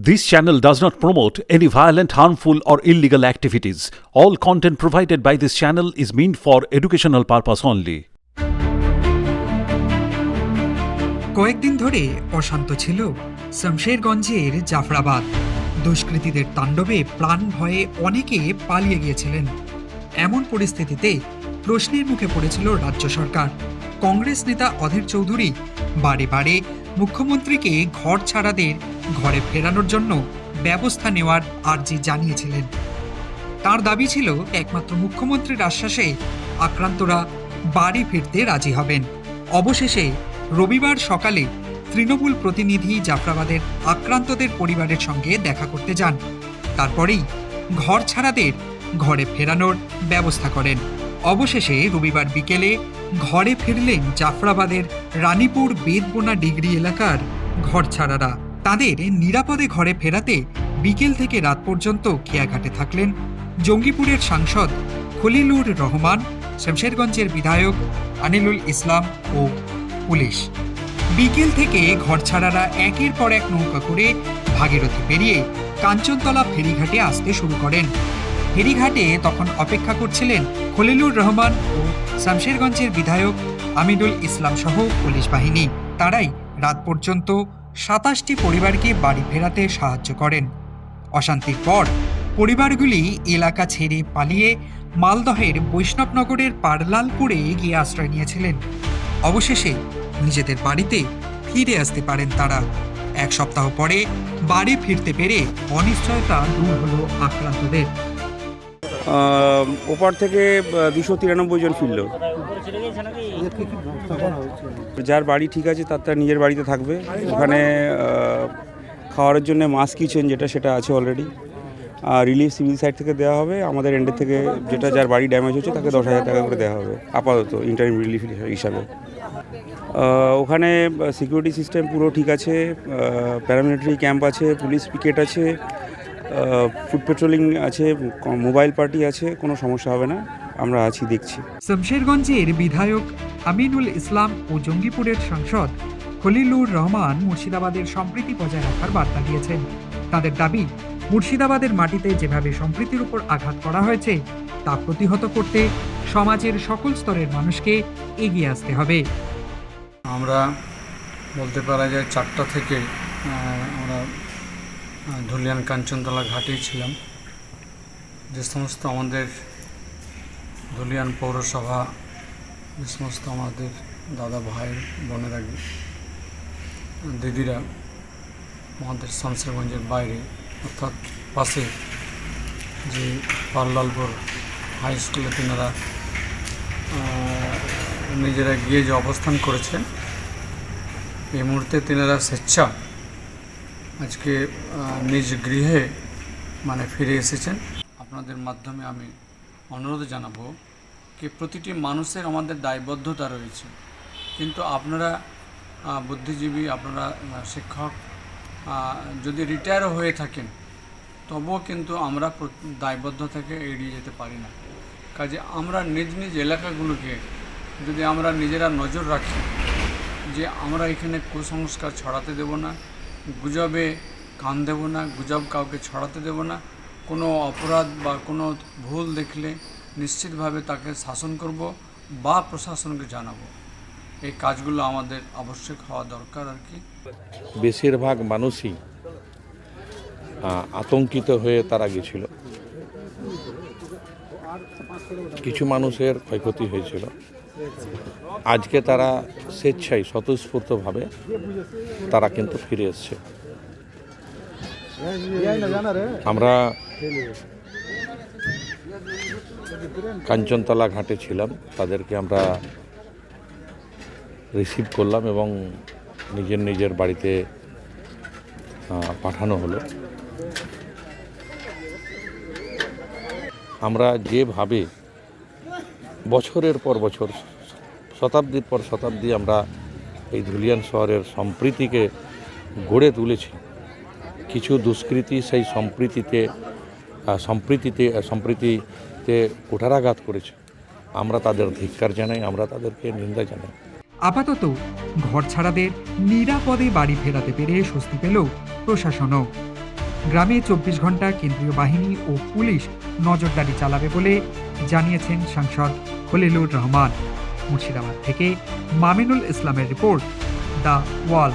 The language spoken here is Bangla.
This channel does not promote any violent, harmful, or illegal activities. All content provided by this channel is meant for educational purpose only. কয়েকদিন ধরে অশান্ত ছিল শমশেরগঞ্জের জাফরাবাদ। দুষ্কৃতীদের তাণ্ডবে প্রাণ ভয়ে অনেকে পালিয়ে গিয়েছিলেন। এমন পরিস্থিতিতে প্রশ্নের মুখে পড়েছিল রাজ্য সরকার। কংগ্রেস নেতা অধীর চৌধুরী বারে বারে মুখ্যমন্ত্রীকে ঘর ছাড়াদের ঘরে ফেরানোর জন্য ব্যবস্থা নেওয়ার আর্জি জানিয়েছিলেন। তার দাবি ছিল একমাত্র মুখ্যমন্ত্রীর আশ্বাসে আক্রান্তরা বাড়ি ফিরতে রাজি হবেন। অবশেষে রবিবার সকালে তৃণমূল প্রতিনিধি জাফরাবাদের আক্রান্তদের পরিবারের সঙ্গে দেখা করতে যান। তারপরেই ঘর ছাড়াদের ঘরে ফেরানোর ব্যবস্থা করেন। অবশেষে রবিবার বিকেলে ঘরে ফিরলেন জাফরাবাদের রানীপুর বেদবোনা ডিগ্রি এলাকার ঘর ছাড়ারা। তাদের নিরাপদে ঘরে ফেরাতে বিকেল থেকে রাত পর্যন্ত খেয়াঘাটে থাকলেন জঙ্গিপুরের সাংসদ খলিলুর রহমান, শমশেরগঞ্জের বিধায়ক আনিলুল ইসলাম ও পুলিশ। বিকেল থেকে ঘরছাড়ারা একের পর এক নৌকা করে ভাগীরথী পেরিয়ে কাঞ্চনতলা ফেরিঘাটে আসতে শুরু করেন। ফেরিঘাটে তখন অপেক্ষা করছিলেন খলিলুর রহমান ও শমশেরগঞ্জের বিধায়ক আমিনুল ইসলাম সহ পুলিশ বাহিনী। তারাই রাত পর্যন্ত ২৭টি পরিবারকে বাড়ি ফেরাতে সাহায্য করেন। অশান্তির পর পরিবারগুলি এলাকা ছেড়ে পালিয়ে মালদহের বৈষ্ণবনগরের পারলালপুরে গিয়ে আশ্রয় নিয়েছিলেন। অবশেষে নিজেদের বাড়িতে ফিরে আসতে পারেন তারা। এক সপ্তাহ পরে বাড়ি ফিরতে পেরে অনিশ্চয়তা দূর হলো আক্রান্তদের। ওপার থেকে ২৯৩ জন ফিরল। যার বাড়ি ঠিক আছে তার নিজের বাড়িতে থাকবে। ওখানে খাওয়ার জন্য মাস কিচেন সেটা আছে অলরেডি। রিলিফ সিভিল সাইড থেকে দেওয়া হবে। আমাদের এন্ডের থেকে যার বাড়ি ড্যামেজ হচ্ছে তাকে ১০,০০০ টাকা করে দেওয়া হবে আপাতত ইন্টারিম রিলিফ হিসাবে। ওখানে সিকিউরিটি সিস্টেম পুরো ঠিক আছে। প্যারামিলিটারি ক্যাম্প আছে, পুলিশ পিকেট আছে, ফুড পেট্রোলিং আছে, মোবাইল পার্টি আছে। কোনো সমস্যা হবে না, আমরা আছি, দেখছি। শমশেরগঞ্জের বিধায়ক আমিনুল ইসলাম ও জঙ্গিপুরের সাংসদ খলিলুর রহমান মুর্শিদাবাদের সম্প্রীতি বজায় রাখার বার্তা দিয়েছেন। তাদের দাবি, মুর্শিদাবাদের মাটিতে যেভাবে সম্প্রীতির উপর আঘাত করা হয়েছে তা প্রতিহত করতে সমাজের সকল স্তরের মানুষকে এগিয়ে আসতে হবে। আমরা বলতে পারা যায় ৪টা থেকে আমরা ধুলিয়ান কাঞ্চনতলা ঘাটেই ছিলাম। যে সমস্ত আমাদের ধুলিয়ান পৌরসভা, যে সমস্ত আমাদের দাদা ভাই বোনেরা, দিদিরা আমাদের শমশেরগঞ্জের বাইরে অর্থাৎ পাশে যে পারলালপুর হাই স্কুলে তিনারা নিজেরা গিয়ে যে অবস্থান করেছেন, এই মুহূর্তে তিনারা স্বেচ্ছা আজকে নিজ গৃহে ফিরে এসেছেন। আপনাদের মাধ্যমে আমি অনুরোধ জানাবো কি প্রতিটি মানুষের আমাদের দায়বদ্ধতা রয়েছে, কিন্তু আপনারা বুদ্ধিজীবী, আপনারা শিক্ষক, যদি রিটায়ারও হয়ে থাকেন তবুও কিন্তু আমরা দায়বদ্ধতাকে এড়িয়ে যেতে পারি না। কাজে আমরা নিজ নিজ এলাকাগুলোকে যদি আমরা নিজেরা নজর রাখি যে আমরা এখানে কুসংস্কার ছড়াতে দেব না, গুজবে কান দেব না, গুজব কাউকে ছড়াতে দেব না। কোনো অপরাধ বা কোনো ভুল দেখলে নিশ্চিতভাবে তাকে শাসন করব বা প্রশাসনকে জানাবো। এই কাজগুলো আমাদের আবশ্যক হওয়া দরকার আর কি। বেশিরভাগ মানুষই আতঙ্কিত হয়ে তারা গেছিল। কিছু মানুষের ক্ষয়ক্ষতি হয়েছিল। আজকে তারা স্বেচ্ছায় স্বতঃস্ফূর্তভাবে তারা কিন্তু ফিরে এসছে। আমরা কাঞ্চনতলা ঘাটে ছিলাম, তাদেরকে আমরা রিসিভ করলাম এবং নিজের নিজের বাড়িতে পাঠানো হলো। আমরা যেভাবে বছরের পর বছর, শতাব্দীর পর শতাব্দী আমরা এই ধুলিয়ান শহরের সম্প্রীতিকে গড়ে তুলেছি, কিছু দুষ্কৃতী সেই সম্প্রীতিতে কুঠারাঘাত করেছে। আমরা তাদের ধিক্কার জানাই, আমরা তাদেরকে নিন্দা জানাই। আপাতত ঘর ছাড়াদের নিরাপদে বাড়ি ফেরাতে পেরে স্বস্তি পেল প্রশাসনও। গ্রামে 24 ঘন্টা কেন্দ্রীয় বাহিনী ও পুলিশ নজরদারি চালাবে বলে জানিয়েছেন সাংসদ খলিলুর রহমান। মুর্শিদাবাদ থেকে মামিনুল ইসলামের রিপোর্ট, দ্য ওয়াল।